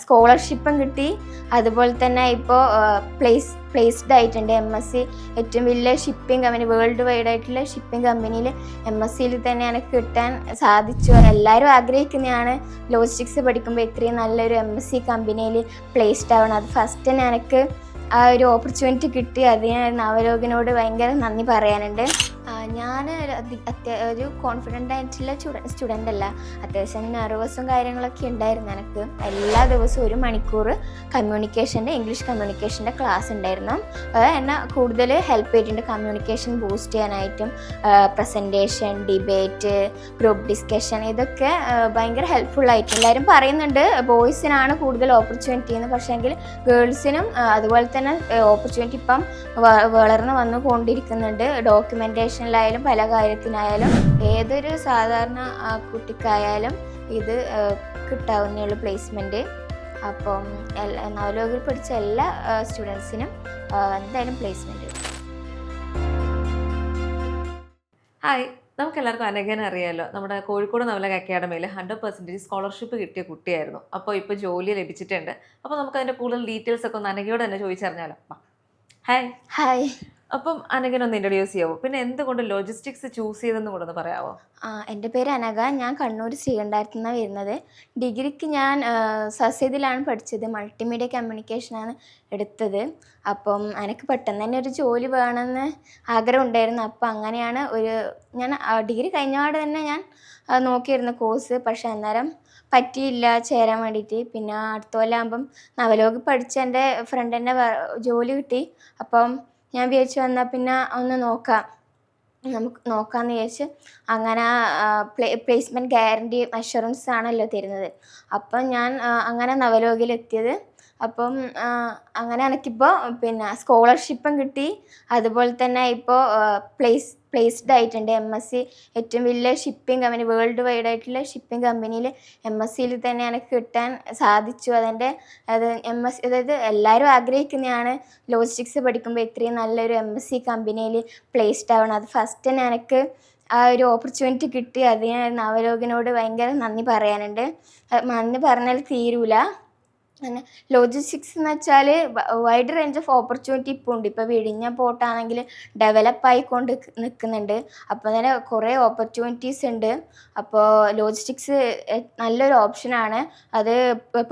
സ്കോളർഷിപ്പും കിട്ടി. അതുപോലെ തന്നെ ഇപ്പോൾ പ്ലേസ്ഡ് ആയിട്ടുണ്ട്. MSc ഏറ്റവും വലിയ ഷിപ്പിംഗ് കമ്പനി, വേൾഡ് വൈഡ് ആയിട്ടുള്ള ഷിപ്പിംഗ് കമ്പനിയിൽ MScയിൽ തന്നെ എനിക്ക് കിട്ടാൻ സാധിച്ചു. എല്ലാവരും ആഗ്രഹിക്കുന്നതാണ് ലോജിസ്റ്റിക്സ് പഠിക്കുമ്പോൾ ഇത്രയും നല്ലൊരു MSc കമ്പനിയിൽ പ്ലേസ്ഡ് ആവണം. അത് ഫസ്റ്റ് തന്നെ എനിക്ക് ആ ഒരു ഓപ്പർച്യൂണിറ്റി കിട്ടി. അതിന് നവലോകിനോട് ഭയങ്കര നന്ദി പറയാനുണ്ട്. ഞാൻ ഒരു കോൺഫിഡൻ്റ് ആയിട്ടുള്ള സ്റ്റുഡൻ്റ് അല്ല. അത്യാവശ്യം നെർവസും കാര്യങ്ങളൊക്കെ ഉണ്ടായിരുന്നു. എനിക്ക് എല്ലാ ദിവസവും 1 മണിക്കൂർ ഇംഗ്ലീഷ് കമ്മ്യൂണിക്കേഷൻ്റെ ക്ലാസ് ഉണ്ടായിരുന്നു. എന്നെ കൂടുതൽ ഹെൽപ്പ് ചെയ്തിട്ടുണ്ട് കമ്മ്യൂണിക്കേഷൻ ബൂസ്റ്റ് ചെയ്യാനായിട്ടും. പ്രസൻറ്റേഷൻ, ഡിബേറ്റ്, ഗ്രൂപ്പ് ഡിസ്കഷൻ, ഇതൊക്കെ ഭയങ്കര ഹെൽപ്ഫുൾ ആയിട്ട്. എല്ലാവരും പറയുന്നുണ്ട് ബോയ്സിനാണ് കൂടുതൽ ഓപ്പർച്യൂണിറ്റി എന്ന്. പക്ഷേങ്കിൽ ഗേൾസിനും അതുപോലെ തന്നെ ഓപ്പർച്യൂണിറ്റി ഇപ്പം വളർന്നു വന്നുകൊണ്ടിരിക്കുന്നുണ്ട്. ഡോക്യുമെൻറ്റേഷനിലായാലും പല കാര്യത്തിനായാലും ഏതൊരു സാധാരണ കുട്ടിക്കായാലും ഇത് കിട്ടാവുന്നേ പ്ലേസ്മെൻറ്റ്. അപ്പം നവലോകിൽ പഠിച്ച എല്ലാ സ്റ്റുഡൻസിനും എന്തായാലും പ്ലേസ്മെൻറ്റ്. ഹായ്, നമുക്ക് എല്ലാവർക്കും അനഘനെ അറിയാമല്ലോ. നമ്മുടെ കോഴിക്കോട് നവലോക അക്കാഡമിയിൽ 100% സ്കോളർഷിപ്പ് കിട്ടിയ കുട്ടിയായിരുന്നു. അപ്പോൾ ഇപ്പോൾ ജോലി ലഭിച്ചിട്ടുണ്ട്. അപ്പോൾ നമുക്ക് അതിൻ്റെ കൂടുതൽ ഡീറ്റെയിൽസ് ഒക്കെ ഒന്ന് അനഘയോട് തന്നെ ചോദിച്ചറിഞ്ഞാലോ? ഹായ്. അപ്പം അനഘനൊന്ന് ഇൻട്രൊഡ്യൂസ് ചെയ്യാവോ? പിന്നെ എന്തുകൊണ്ട് ലോജിസ്റ്റിക്സ് ചൂസ് ചെയ്തെന്ന് കൂടെ ഒന്ന് പറയാമോ? എൻ്റെ പേര് അനഘ. ഞാൻ കണ്ണൂർ ശ്രീകണ്ഠാരത്തു നിന്നാണ് വരുന്നത്. ഡിഗ്രിക്ക് ഞാൻ സസ്യത്തിലാണ് പഠിച്ചത്. മൾട്ടിമീഡിയ കമ്മ്യൂണിക്കേഷനാണ് എടുത്തത്. അപ്പം എനിക്ക് പെട്ടെന്ന് തന്നെ ഒരു ജോലി വേണമെന്ന് ആഗ്രഹം ഉണ്ടായിരുന്നു. അപ്പം അങ്ങനെയാണ് ഞാൻ ഡിഗ്രി കഴിഞ്ഞപാട് തന്നെ ഞാൻ നോക്കിയിരുന്നു കോഴ്സ്. പക്ഷേ അന്നേരം പറ്റിയില്ല ചേരാൻ വേണ്ടിയിട്ട്. പിന്നെ അടുത്ത കൊല്ലമാകുമ്പം നവലോകി പഠിച്ച എൻ്റെ ഫ്രണ്ടിൻ്റെ ജോലി കിട്ടി. അപ്പം ഞാൻ വിചാരിച്ചു വന്നാൽ പിന്നെ ഒന്ന് നമുക്ക് നോക്കാമെന്ന് വിചാരിച്ച് അങ്ങനെ പ്ലേസ്മെൻറ്റ് ഗ്യാരണ്ടി അഷുറൻസ് ആണല്ലോ തരുന്നത്. അപ്പം ഞാൻ അങ്ങനെ നവലോകിയിലെത്തിയത്. അപ്പം അങ്ങനെ എനിക്കിപ്പോൾ പിന്നെ സ്കോളർഷിപ്പും കിട്ടി. അതുപോലെ തന്നെ ഇപ്പോൾ പ്ലേസ്ഡ് ആയിട്ടുണ്ട്. MSc ഏറ്റവും വലിയ ഷിപ്പിംഗ് കമ്പനി, വേൾഡ് വൈഡ് ആയിട്ടുള്ള ഷിപ്പിംഗ് കമ്പനിയിൽ MScയിൽ തന്നെ എനിക്ക് കിട്ടാൻ സാധിച്ചു. MSc അതായത് എല്ലാവരും ആഗ്രഹിക്കുന്നതാണ് ലോജിസ്റ്റിക്സ് പഠിക്കുമ്പോൾ ഇത്രയും നല്ലൊരു MSc കമ്പനിയിൽ പ്ലേസ്ഡ് ആവണം. അത് ഫസ്റ്റ് തന്നെ എനിക്ക് ആ ഒരു ഓപ്പർച്യൂണിറ്റി കിട്ടി. അതിന് നവലോകിനോട് ഭയങ്കര നന്ദി പറയാനുണ്ട്. നന്ദി പറഞ്ഞാൽ തീരൂല. അങ്ങനെ ലോജിസ്റ്റിക്സ് എന്ന് വെച്ചാൽ വൈഡ് റേഞ്ച് ഓഫ് ഓപ്പർച്യൂണിറ്റി ഇപ്പോൾ ഉണ്ട്. ഇപ്പോൾ വിഴിഞ്ഞ പോർട്ടാണെങ്കിൽ ഡെവലപ്പായിക്കൊണ്ട് നിൽക്കുന്നുണ്ട്. അപ്പോൾ തന്നെ കുറേ ഓപ്പർച്യൂണിറ്റീസ് ഉണ്ട്. അപ്പോൾ ലോജിസ്റ്റിക്സ് നല്ലൊരു ഓപ്ഷനാണ്. അത്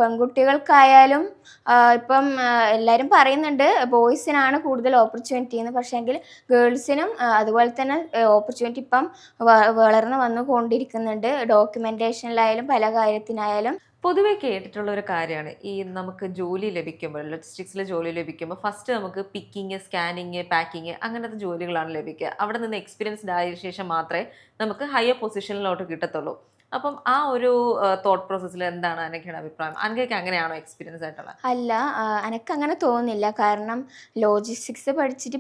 പെൺകുട്ടികൾക്കായാലും ഇപ്പം എല്ലാവരും പറയുന്നുണ്ട് ബോയ്സിനാണ് കൂടുതൽ ഓപ്പർച്യൂണിറ്റി എന്ന്. പക്ഷേങ്കിൽ ഗേൾസിനും അതുപോലെ തന്നെ ഓപ്പർച്യൂണിറ്റി ഇപ്പം വളർന്നു വന്നുകൊണ്ടിരിക്കുന്നുണ്ട്. ഡോക്യുമെൻറ്റേഷനിലായാലും പല കാര്യത്തിനായാലും. പൊതുവെ കേട്ടിട്ടുള്ള ഒരു കാര്യമാണ് ഈ നമുക്ക് ജോലി ലഭിക്കുമ്പോൾ, ലോജിസ്റ്റിക്സിൽ ജോലി ലഭിക്കുമ്പോൾ ഫസ്റ്റ് നമുക്ക് പിക്കിങ്, സ്കാനിങ്, പാക്കിങ് അങ്ങനത്തെ ജോലികളാണ് ലഭിക്കുക. അവിടെ നിന്ന് എക്സ്പീരിയൻസ്ഡ് ആയ ശേഷം മാത്രമേ നമുക്ക് ഹയർ പൊസിഷനിലോട്ട് കിട്ടത്തുള്ളൂ. അപ്പം ആ ഒരു തോട്ട് പ്രോസസ്സിൽ എന്താണ് അനഘയുടെ അഭിപ്രായം? അനഘയ്ക്ക് അങ്ങനെയാണോ എക്സ്പീരിയൻസ് ആയിട്ടുള്ളത്? അല്ല, എനിക്ക് അങ്ങനെ തോന്നുന്നില്ല. കാരണം ലോജിസ്റ്റിക്സ് പഠിച്ചിട്ട്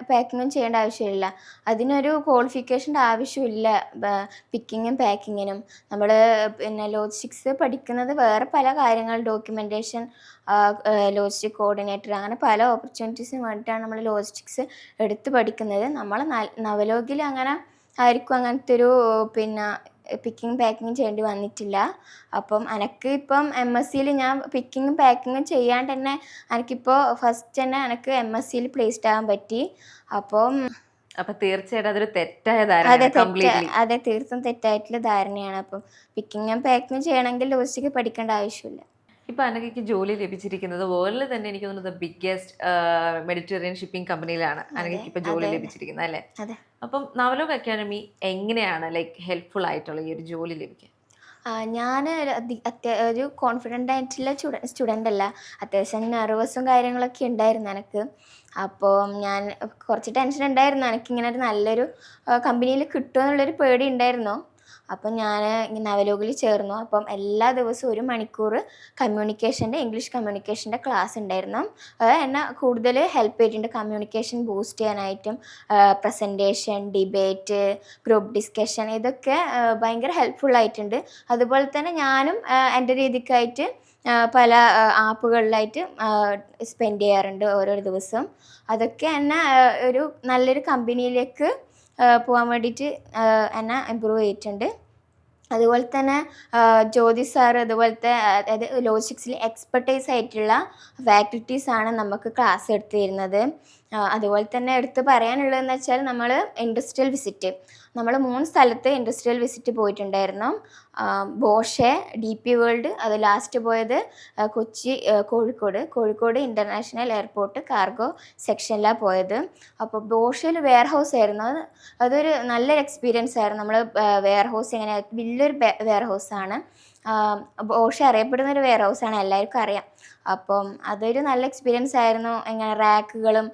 പാക്കിങ്ങും ചെയ്യേണ്ട ആവശ്യമില്ല. അതിനൊരു ക്വാളിഫിക്കേഷൻ്റെ ആവശ്യമില്ല പിക്കിങ്ങും പാക്കിങ്ങിനും. നമ്മൾ പിന്നെ ലോജിസ്റ്റിക്സ് പഠിക്കുന്നത് വേറെ പല കാര്യങ്ങൾ, ഡോക്യുമെൻറ്റേഷൻ, ലോജിസ്റ്റിക് കോർഡിനേറ്റർ, അങ്ങനെ പല ഓപ്പർച്യൂണിറ്റീസിന് വേണ്ടിയിട്ടാണ് നമ്മൾ ലോജിസ്റ്റിക്സ് എടുത്ത് പഠിക്കുന്നത്. നമ്മൾ നവലോകിൽ അങ്ങനെ ആയിരിക്കും അങ്ങനത്തെ ഒരു പിന്നെ പിക്കിങ് പാക്കിങ്ങും ചെയ്യേണ്ടി വന്നിട്ടില്ല. അപ്പം എനിക്ക് ഇപ്പം MScയിൽ ഞാൻ പിക്കിങ്ങും പാക്കിങ്ങും ചെയ്യാണ്ട് തന്നെ എനിക്കിപ്പോൾ ഫസ്റ്റ് തന്നെ എനിക്ക് MScയിൽ പ്ലേസ്ഡ് ആകാൻ പറ്റി. അപ്പം തീർച്ചയായിട്ടും അതൊരു തെറ്റായ ധാരണ. അതെ, തീർത്തും തെറ്റായിട്ടുള്ള ധാരണയാണ്. അപ്പം പിക്കിങ്ങും പാക്കിങ്ങും ചെയ്യണമെങ്കിൽ ലോജിസ്റ്റിക് പഠിക്കേണ്ട ആവശ്യമില്ല. ഇപ്പൊ അനഘയ്ക്ക് ജോലി ലഭിച്ചിരിക്കുന്നത് വേൾഡിൽ തന്നെ എനിക്ക് തോന്നുന്നത് ബിഗ്ഗസ്റ്റ് മെഡിറ്ററേനിയൻ ഷിപ്പിംഗ് കമ്പനിയിലാണ് അനഘയ്ക്ക് ഇപ്പൊ ജോലി ലഭിച്ചിരിക്കുന്നത്, അല്ലേ? അപ്പം നവലോക അക്കാഡമി എങ്ങനെയാണ് ഹെൽപ്ഫുൾ ആയിട്ടുള്ള ഈ ഒരു ജോലി ലഭിക്കാൻ? ഞാൻ ഒരു കോൺഫിഡൻ്റ് ആയിട്ടുള്ള സ്റ്റുഡൻ്റ് അല്ല. അത്യാവശ്യം നെർവസും കാര്യങ്ങളൊക്കെ ഉണ്ടായിരുന്നു എനിക്ക്. അപ്പോൾ ഞാൻ കുറച്ച് ടെൻഷൻ ഉണ്ടായിരുന്നു. എനിക്കിങ്ങനെ ഒരു നല്ലൊരു കമ്പനിയിൽ കിട്ടുമെന്നുള്ളൊരു പേടി ഉണ്ടായിരുന്നു. അപ്പം ഞാൻ നവലോകിൽ ചേർന്നു. അപ്പം എല്ലാ ദിവസവും 1 മണിക്കൂർ ഇംഗ്ലീഷ് കമ്മ്യൂണിക്കേഷൻ്റെ ക്ലാസ് ഉണ്ടായിരുന്നു. എന്നെ കൂടുതൽ ഹെൽപ്പ് ചെയ്തിട്ടുണ്ട് കമ്മ്യൂണിക്കേഷൻ ബൂസ്റ്റ് ചെയ്യാനായിട്ടും. പ്രസൻറ്റേഷൻ, ഡിബേറ്റ്, ഗ്രൂപ്പ് ഡിസ്കഷൻ, ഇതൊക്കെ ഭയങ്കര ഹെൽപ്ഫുൾ ആയിട്ടുണ്ട്. അതുപോലെ തന്നെ ഞാനും എൻ്റെ രീതിക്കായിട്ട് പല ആപ്പുകളിലായിട്ട് സ്പെൻഡ് ചെയ്യാറുണ്ട് ഓരോ ദിവസം. അതൊക്കെ എന്നെ ഒരു നല്ലൊരു കമ്പനിയിലേക്ക് പോകാൻ വേണ്ടിയിട്ട് എന്നെ ഇമ്പ്രൂവ് ചെയ്തിട്ടുണ്ട്. അതുപോലെ തന്നെ ജ്യോതി സാറ് അതുപോലത്തെ അതായത് ലോജിസ്റ്റിക്സിൽ എക്സ്പെർട്ടൈസ് ആയിട്ടുള്ള ഫാക്കൽറ്റീസാണ് നമുക്ക് ക്ലാസ് എടുത്ത് തരുന്നത്. അതുപോലെ തന്നെ എടുത്ത് പറയാനുള്ളതെന്ന് വെച്ചാൽ നമ്മൾ ഇൻഡസ്ട്രിയൽ വിസിറ്റ് നമ്മൾ 3 സ്ഥലത്ത് ഇൻഡസ്ട്രിയൽ വിസിറ്റ് പോയിട്ടുണ്ടായിരുന്നു. ബോഷെ, DP വേൾഡ്, അത് ലാസ്റ്റ് പോയത് Kochi, Kozhikode international airport cargo സെക്ഷനിലാണ് പോയത്. അപ്പോൾ ബോഷയിൽ വെയർ ഹൗസ് ആയിരുന്നു. അതൊരു നല്ലൊരു എക്സ്പീരിയൻസ് ആയിരുന്നു. നമ്മൾ വെയർ ഹൗസ് എങ്ങനെ വലിയൊരു വെയർ ഹൗസാണ്. ബോഷെ അറിയപ്പെടുന്ന ഒരു വെയർ ഹൗസാണ്, എല്ലാവർക്കും അറിയാം. അപ്പം അതൊരു നല്ല എക്സ്പീരിയൻസ് ആയിരുന്നു. എങ്ങനെ റാക്കുകളും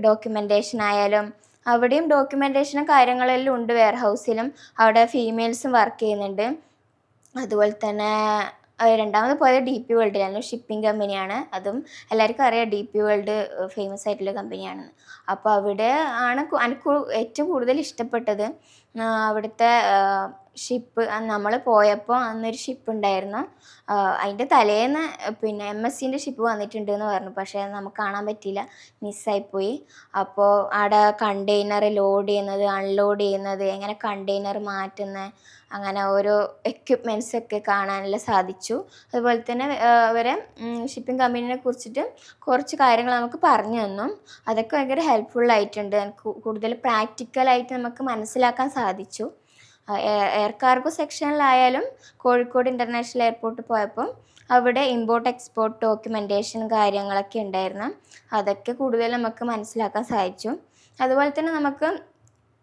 ഡോക്യുമെൻറ്റേഷൻ ആയാലും അവിടെയും ഡോക്യുമെൻറ്റേഷനും കാര്യങ്ങളെല്ലാം ഉണ്ട്. വെയർ ഹൗസിലും അവിടെ ഫീമെയിൽസും വർക്ക് ചെയ്യുന്നുണ്ട്. അതുപോലെ തന്നെ രണ്ടാമത് പോയത് DP വേൾഡിലായിരുന്നു. ഷിപ്പിംഗ് കമ്പനിയാണ്. അതും എല്ലാവർക്കും അറിയാം, DP വേൾഡ് ഫേമസ് ആയിട്ടുള്ള കമ്പനിയാണെന്ന്. അപ്പോൾ അവിടെ ആണ് എനിക്ക് ഏറ്റവും കൂടുതൽ ഇഷ്ടപ്പെട്ടത്. അവിടുത്തെ ഷിപ്പ് നമ്മൾ പോയപ്പോൾ അന്നൊരു ഷിപ്പ് ഉണ്ടായിരുന്നു. അതിൻ്റെ തലേന്ന് പിന്നെ MSCൻ്റെ ഷിപ്പ് വന്നിട്ടുണ്ടെന്ന് പറഞ്ഞു. പക്ഷേ നമുക്ക് കാണാൻ പറ്റിയില്ല, മിസ്സായിപ്പോയി. അപ്പോൾ അവിടെ കണ്ടെയ്നർ ലോഡ് ചെയ്യുന്നത്, അൺലോഡ് ചെയ്യുന്നത്, എങ്ങനെ കണ്ടെയ്നർ മാറ്റുന്നത്, അങ്ങനെ ഓരോ എക്യുപ്മെൻറ്റ്സൊക്കെ കാണാനെല്ലാം സാധിച്ചു. അതുപോലെ തന്നെ അവരെ ഷിപ്പിംഗ് കമ്പനീനെ കുറിച്ചിട്ട് കുറച്ച് കാര്യങ്ങൾ നമുക്ക് പറഞ്ഞു തന്നു. അതൊക്കെ ഭയങ്കര ഹെൽപ്ഫുള്ളായിട്ടുണ്ട്. കൂടുതൽ പ്രാക്ടിക്കലായിട്ട് നമുക്ക് മനസ്സിലാക്കാൻ സാധിച്ചു. എയർ കാർഗോ സെക്ഷനിലായാലും കോഴിക്കോട് ഇൻ്റർനാഷണൽ എയർപോർട്ട് പോയപ്പം അവിടെ ഇമ്പോർട്ട് എക്സ്പോർട്ട് ഡോക്യുമെൻറ്റേഷൻ കാര്യങ്ങളൊക്കെ ഉണ്ടായിരുന്നു. അതൊക്കെ കൂടുതൽ നമുക്ക് മനസ്സിലാക്കാൻ സാധിച്ചു. അതുപോലെ തന്നെ നമുക്ക്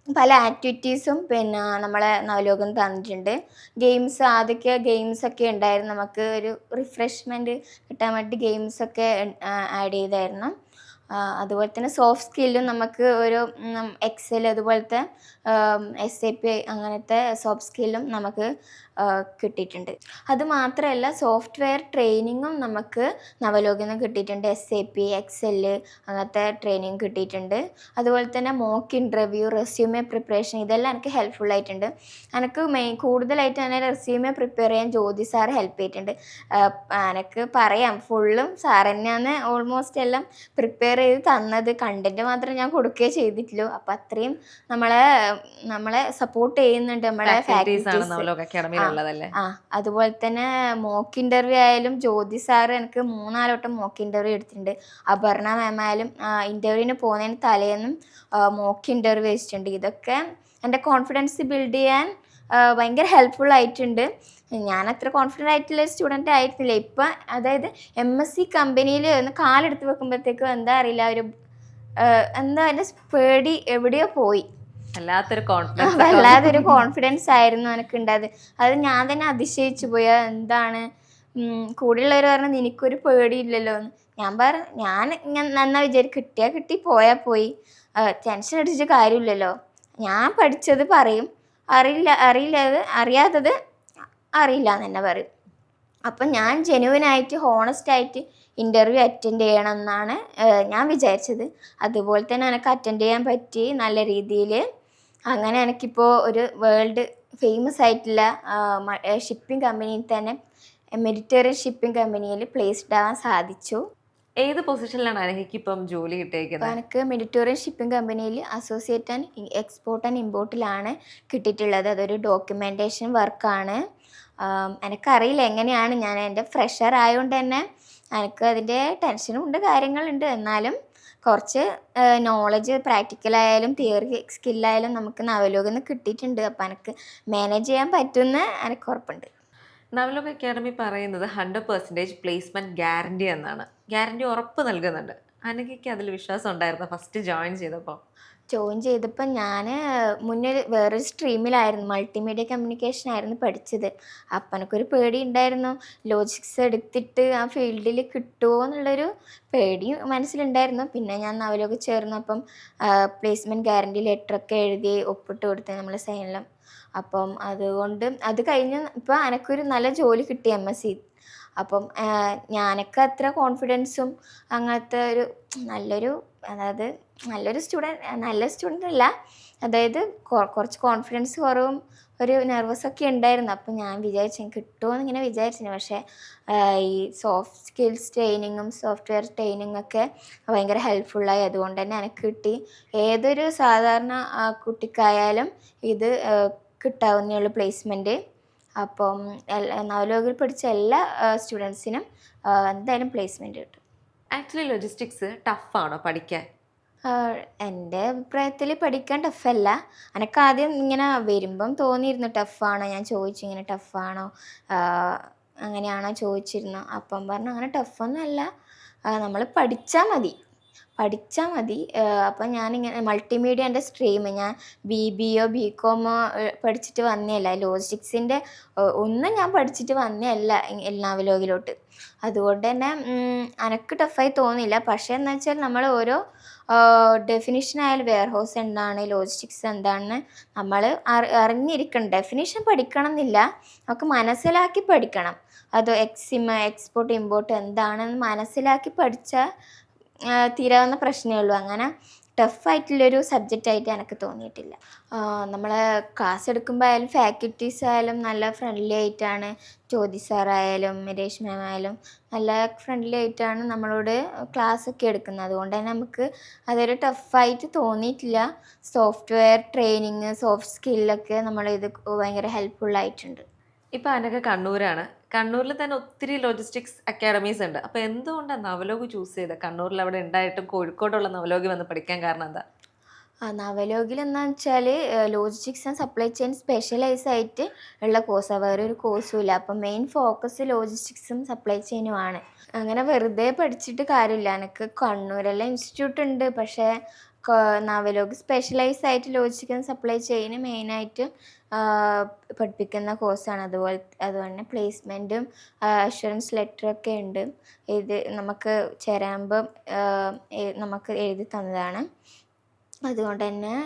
പല ആക്ടിവിറ്റീസുും പിന്നെ നമ്മളെ നവലോകം തന്നിട്ടുണ്ട്. ആദ്യമൊക്കെ ഗെയിംസൊക്കെ ഉണ്ടായിരുന്നു. നമുക്ക് ഒരു റിഫ്രഷ്മെൻറ്റ് കിട്ടാൻ വേണ്ടി ഗെയിംസൊക്കെ ആഡ് ചെയ്തായിരുന്നു. അതുപോലെ തന്നെ സോഫ്റ്റ് സ്കില്ലും നമുക്ക് ഒരു എക്സൽ അതുപോലത്തെ SAP അങ്ങനത്തെ സോഫ്റ്റ് സ്കില്ലും നമുക്ക് കിട്ടിയിട്ടുണ്ട്. അതുമാത്രമല്ല സോഫ്റ്റ്വെയർ ട്രെയിനിങ്ങും നമുക്ക് നവലോകിൽ നിന്ന് കിട്ടിയിട്ടുണ്ട്. SAP, എക്സൽ അങ്ങനത്തെ ട്രെയിനിങ് കിട്ടിയിട്ടുണ്ട്. അതുപോലെ തന്നെ മോക്ക് ഇൻ്റർവ്യൂ, റെസ്യൂമെ പ്രിപ്പറേഷൻ, ഇതെല്ലാം എനിക്ക് ഹെൽപ്ഫുള്ളായിട്ടുണ്ട്. എനിക്ക് കൂടുതലായിട്ട് തന്നെ റെസ്യൂമെ പ്രിപ്പയർ ചെയ്യാൻ ജ്യോതി സാർ ഹെൽപ്പ് ചെയ്തിട്ടുണ്ട്. എനിക്ക് പറയാം, ഫുള്ളും സാർ തന്നെയാണ് ഓൾമോസ്റ്റ് എല്ലാം പ്രിപ്പയർ ചെയ്ത് തന്നത്. കണ്ടൻറ്റ് മാത്രം ഞാൻ കൊടുക്കുകയേ ചെയ്തിട്ടുള്ളൂ. അപ്പം അത്രയും നമ്മളെ സപ്പോർട്ട് ചെയ്യുന്നുണ്ട് നമ്മളെ ഫാക്കൽറ്റീസ്. അതുപോലെ തന്നെ മോക്ക് ഇൻ്റർവ്യൂ ആയാലും ജ്യോതി സാറ് എനിക്ക് 3-4 വട്ടം മോക്ക് ഇൻ്റർവ്യൂ എടുത്തിട്ടുണ്ട്. അപർണ മാം ആയാലും ഇൻ്റർവ്യൂവിന് പോകുന്നതിന് തലേന്നും മോക്ക് ഇൻ്റർവ്യൂ വെച്ചിട്ടുണ്ട്. ഇതൊക്കെ എൻ്റെ കോൺഫിഡൻസ് ബിൽഡ് ചെയ്യാൻ ഭയങ്കര ഹെൽപ്ഫുൾ ആയിട്ടുണ്ട്. ഞാൻ അത്ര കോൺഫിഡൻ്റ് ആയിട്ടുള്ള സ്റ്റുഡൻ്റ് ആയിരുന്നില്ല. ഇപ്പം അതായത് MSc കമ്പനിയിൽ ഒന്ന് കാലെടുത്ത് വെക്കുമ്പോഴത്തേക്കും എന്താ അറിയില്ല, ഒരു എന്താ അതിൻ്റെ പേടി എവിടെയോ പോയി. വല്ലാതൊരു കോൺഫിഡൻസ് ആയിരുന്നു എനിക്കുണ്ടായത്. അത് ഞാൻ തന്നെ അതിശയിച്ചു പോയി. എന്താണ് കൂടെയുള്ളവർ പറഞ്ഞു നിനക്കൊരു പേടിയില്ലല്ലോ എന്ന്. ഞാൻ നന്നാ കിട്ടിയാൽ കിട്ടി, പോയാൽ പോയി, ടെൻഷൻ അടിച്ചിട്ട് കാര്യമില്ലല്ലോ. ഞാൻ പഠിച്ചത് പറയും, അറിയാത്തത് അറിയില്ല എന്ന് തന്നെ പറയും. അപ്പം ഞാൻ ജെനുവിനായിട്ട് ഹോണസ്റ്റായിട്ട് ഇൻ്റർവ്യൂ അറ്റൻഡ് ചെയ്യണം എന്നാണ് ഞാൻ വിചാരിച്ചത്. അതുപോലെ തന്നെ എനിക്ക് അറ്റൻഡ് ചെയ്യാൻ പറ്റി നല്ല രീതിയിൽ. അങ്ങനെ എനിക്കിപ്പോൾ ഒരു വേൾഡ് ഫേമസ് ആയിട്ടുള്ള ഷിപ്പിംഗ് കമ്പനിയിൽ തന്നെ, മെഡിറ്ററേനിയൻ ഷിപ്പിംഗ് കമ്പനിയിൽ പ്ലേസ്ഡ് ആവാൻ സാധിച്ചു. ഏത് പൊസിഷനിലാണ് എനിക്കിപ്പം ജോലി കിട്ടിയിരിക്കുന്നത്? എനിക്ക് മെഡിറ്ററേനിയൻ ഷിപ്പിംഗ് കമ്പനിയിൽ അസോസിയേറ്റ് ആൻഡ് എക്സ്പോർട്ട് ആൻഡ് ഇമ്പോർട്ടിലാണ് കിട്ടിയിട്ടുള്ളത്. അതൊരു ഡോക്യുമെൻറ്റേഷൻ വർക്കാണ്. എനിക്കറിയില്ല എങ്ങനെയാണ്, ഞാൻ എൻ്റെ ഫ്രഷർ ആയതുകൊണ്ട് തന്നെ എനിക്ക് അതിൻ്റെ ടെൻഷനും ഉണ്ട്, കാര്യങ്ങളുണ്ട്. എന്നാലും കുറച്ച് നോളജ് പ്രാക്ടിക്കലായാലും തിയറി സ്കില്ലായാലും നമുക്ക് നവലോകിൽ നിന്ന് കിട്ടിയിട്ടുണ്ട്. അപ്പം എനിക്ക് മാനേജ് ചെയ്യാൻ പറ്റുമെന്ന് എനിക്ക് ഉറപ്പുണ്ട്. നവലോക അക്കാഡമി പറയുന്നത് 100% പ്ലേസ്മെൻറ്റ് ഗ്യാരണ്ടി എന്നാണ്. ഗ്യാരണ്ടി ഉറപ്പ് നൽകുന്നുണ്ട്. അനഘയ്ക്ക് അതിൽ വിശ്വാസം ഉണ്ടായിരുന്നു ഫസ്റ്റ് ജോയിൻ ചെയ്തപ്പോൾ? ഞാൻ മുന്നേ വേറൊരു സ്ട്രീമിലായിരുന്നു, മൾട്ടിമീഡിയ കമ്മ്യൂണിക്കേഷൻ ആയിരുന്നു പഠിച്ചത്. അപ്പം എനിക്കൊരു പേടി ഉണ്ടായിരുന്നു, ലോജിക്സ് എടുത്തിട്ട് ആ ഫീൽഡിൽ കിട്ടുമോ എന്നുള്ളൊരു പേടി മനസ്സിലുണ്ടായിരുന്നു. പിന്നെ ഞാൻ നവലോക ചേർന്നപ്പം പ്ലേസ്മെൻറ്റ് ഗ്യാരണ്ടി ലെറ്ററൊക്കെ എഴുതി ഒപ്പിട്ട് കൊടുത്ത് നമ്മൾ സൈനിലും. അപ്പം അതുകൊണ്ട് അത് കഴിഞ്ഞ് ഇപ്പോൾ എനിക്കൊരു നല്ല ജോലി കിട്ടി MSc. അപ്പം ഞാനൊക്കെ അത്ര കോൺഫിഡൻസും അങ്ങനത്തെ ഒരു നല്ലൊരു സ്റ്റുഡൻ്റ് അല്ല, അതായത് കുറച്ച് കോൺഫിഡൻസ് കുറവും ഒരു നെർവസൊക്കെ ഉണ്ടായിരുന്നു. അപ്പം ഞാൻ വിചാരിച്ചു കിട്ടുമോയെന്ന് ഇങ്ങനെ വിചാരിച്ചിരുന്നു. പക്ഷേ ഈ സോഫ്റ്റ് സ്കിൽസ് ട്രെയിനിങ്ങും സോഫ്റ്റ്വെയർ ട്രെയിനിങ്ങൊക്കെ ഭയങ്കര ഹെൽപ്ഫുള്ളായി. അതുകൊണ്ട് തന്നെ എനിക്ക് കിട്ടി. ഏതൊരു സാധാരണ കുട്ടിക്കായാലും ഇത് കിട്ടാവുന്നേ ഉള്ളൂ പ്ലേസ്മെൻറ്റ്. അപ്പം നവലോകിൽ പഠിച്ച എല്ലാ സ്റ്റുഡൻസിനും എന്തായാലും പ്ലേസ്മെൻറ്റ് കിട്ടും. ആക്ച്വലി ലോജിസ്റ്റിക്സ് ടഫാണോ പഠിക്കാൻ? എൻ്റെ അഭിപ്രായത്തിൽ പഠിക്കാൻ ടഫല്ല. എനക്കാദ്യം ഇങ്ങനെ വരുമ്പം തോന്നിയിരുന്നു ടഫാണോ, ഞാൻ ചോദിച്ചു ഇങ്ങനെ ടഫാണോ അങ്ങനെയാണോ ചോദിച്ചിരുന്നു. അപ്പം പറഞ്ഞു അങ്ങനെ ടഫൊന്നും അല്ല, നമ്മൾ പഠിച്ചാൽ മതി. അപ്പം ഞാനിങ്ങനെ മൾട്ടിമീഡിയ എൻ്റെ സ്ട്രീം, ഞാൻ BBO BCOMോ പഠിച്ചിട്ട് വന്നതല്ല, ലോജിസ്റ്റിക്സിൻ്റെ ഒന്നും ഞാൻ പഠിച്ചിട്ട് വന്നതല്ല നവലോകിലോട്ട്. അതുകൊണ്ട് തന്നെ എനിക്ക് ടഫായി തോന്നിയില്ല. പക്ഷേ എന്ന് വെച്ചാൽ നമ്മൾ ഓരോ ഡെഫിനിഷൻ ആയാലും വെയർ ഹൗസ് എന്താണ്, ലോജിസ്റ്റിക്സ് എന്താണെന്ന് നമ്മൾ അറിഞ്ഞിരിക്കണം. ഡെഫിനിഷൻ പഠിക്കണം എന്നില്ല, നമുക്ക് മനസ്സിലാക്കി പഠിക്കണം. അത് എക്സ്പോർട്ട് ഇമ്പോർട്ട് എന്താണെന്ന് മനസ്സിലാക്കി പഠിച്ചാൽ തീരാവുന്ന പ്രശ്നമേ ഉള്ളൂ. അങ്ങനെ ടഫായിട്ടുള്ളൊരു സബ്ജക്റ്റായിട്ട് എനിക്ക് തോന്നിയിട്ടില്ല. നമ്മൾ ക്ലാസ് എടുക്കുമ്പോൾ ആയാലും ഫാക്കൽറ്റീസ് ആയാലും നല്ല ഫ്രണ്ട്ലി ആയിട്ടാണ്, ജ്യോതി സാറായാലും രേഷ്മ മാം ആയാലും നല്ല ഫ്രണ്ട്ലി ആയിട്ടാണ് നമ്മളോട് ക്ലാസ്സൊക്കെ എടുക്കുന്നത്. അതുകൊണ്ട് തന്നെ നമുക്ക് അതൊരു ടഫായിട്ട് തോന്നിയിട്ടില്ല. സോഫ്റ്റ്വെയർ ട്രെയിനിങ്, സോഫ്റ്റ് സ്കില്ലൊക്കെ നമ്മളിത് ഭയങ്കര ഹെൽപ്ഫുള്ളായിട്ടുണ്ട്. ഇപ്പൊ അനഘ കണ്ണൂരാണ്. കണ്ണൂരിൽ തന്നെ ഒത്തിരി ലോജിസ്റ്റിക്സ് അക്കാഡമീസ് ഉണ്ട്. അപ്പൊ എന്തുകൊണ്ടാണ് നവലോക് ചൂസ് ചെയ്തത്? കണ്ണൂരിൽ അവിടെ ഉണ്ടായിട്ടും കോഴിക്കോടുള്ള നവലോക് വന്ന് പഠിക്കാൻ കാരണം എന്താ? നവലോകിൽ എന്താണെന്ന് വെച്ചാൽ logistics and supply chain specialise ആയിട്ട് ഉള്ള കോഴ്സാണ്, വേറെ ഒരു കോഴ്സും ഇല്ല. അപ്പം മെയിൻ ഫോക്കസ് ലോജിസ്റ്റിക്സും സപ്ലൈ ചെയിനുമാണ്. അങ്ങനെ വെറുതെ പഠിച്ചിട്ട് കാര്യമില്ല. എനിക്ക് കണ്ണൂരെല്ലാം ഇൻസ്റ്റിറ്റ്യൂട്ട് ഉണ്ട്, പക്ഷേ നവലോക് സ്പെഷ്യലൈസ് ആയിട്ട് ലോജിസ്റ്റിക്സ് ആൻഡ് സപ്ലൈ ചെയിൻ മെയിനായിട്ട് പഠിപ്പിക്കുന്ന കോഴ്സാണ്. അതുപോലെ പ്ലേസ്മെൻറ്റും അഷുറൻസ് ലെറ്ററൊക്കെ ഉണ്ട്. ഇത് നമുക്ക് ചേരുമ്പം നമുക്ക് എഴുതി തന്നതാണ്. അതുകൊണ്ട് തന്നെ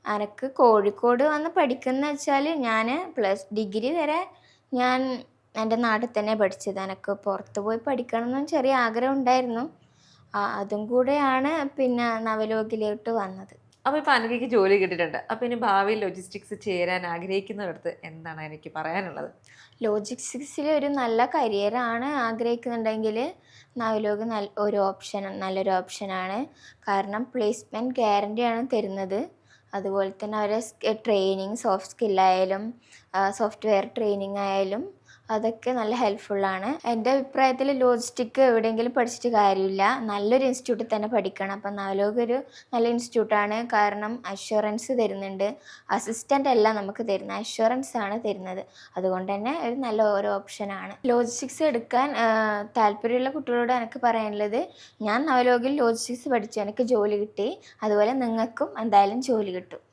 എനിക്ക് കോഴിക്കോട് വന്ന് പഠിക്കുന്ന വെച്ചാൽ ഞാൻ ഡിഗ്രി വരെ ഞാൻ എൻ്റെ നാട്ടിൽ തന്നെ പഠിച്ചത്. എനിക്ക് പുറത്ത് പോയി പഠിക്കണം എന്ന് ചെറിയ ആഗ്രഹം ഉണ്ടായിരുന്നു. അതും കൂടെയാണ് പിന്നെ നവലോകിലോട്ട് വന്നത്. അപ്പൊ ഇപ്പൊ അനഘയ്ക്ക് ജോലി കിട്ടിയിട്ടുണ്ട്. അപ്പൊ ഇനി ഭാവിയിൽ ലോജിസ്റ്റിക്സ് ചേരാൻ ആഗ്രഹിക്കുന്നവരടുത്ത് എന്താണ് എനിക്ക് പറയാനുള്ളത്? ലോജിസ്റ്റിക്സിൽ ഒരു നല്ല കരിയറാണ് ആഗ്രഹിക്കുന്നുണ്ടെങ്കിൽ നവലോക് നല്ലൊരു ഓപ്ഷനാണ്. കാരണം പ്ലേസ്മെൻറ്റ് ഗ്യാരണ്ടിയാണ് തരുന്നത്. അതുപോലെ തന്നെ അവരെ ട്രെയിനിങ്, സോഫ്റ്റ് സ്കില്ലായാലും സോഫ്റ്റ്വെയർ ട്രെയിനിങ് ആയാലും അതൊക്കെ നല്ല ഹെൽപ്ഫുള്ളാണ്. എൻ്റെ അഭിപ്രായത്തിൽ ലോജിസ്റ്റിക് എവിടെയെങ്കിലും പഠിച്ചിട്ട് കാര്യമില്ല, നല്ലൊരു ഇൻസ്റ്റിറ്റ്യൂട്ടിൽ തന്നെ പഠിക്കണം. അപ്പം നവലോക് ഒരു നല്ല ഇൻസ്റ്റിറ്റ്യൂട്ടാണ്. കാരണം അഷ്വറൻസ് തരുന്നുണ്ട്. അസിസ്റ്റൻ്റ് അല്ല നമുക്ക് തരുന്നത്, അഷ്വറൻസ് ആണ് തരുന്നത്. അതുകൊണ്ട് തന്നെ ഒരു ഓപ്ഷനാണ്. ലോജിസ്റ്റിക്സ് എടുക്കാൻ താല്പര്യമുള്ള കുട്ടികളോട് എനിക്ക് പറയാനുള്ളത്, ഞാൻ നവലോകിൽ ലോജിസ്റ്റിക്സ് പഠിച്ചു, എനിക്ക് ജോലി കിട്ടി. അതുപോലെ നിങ്ങൾക്കും എന്തായാലും ജോലി കിട്ടും.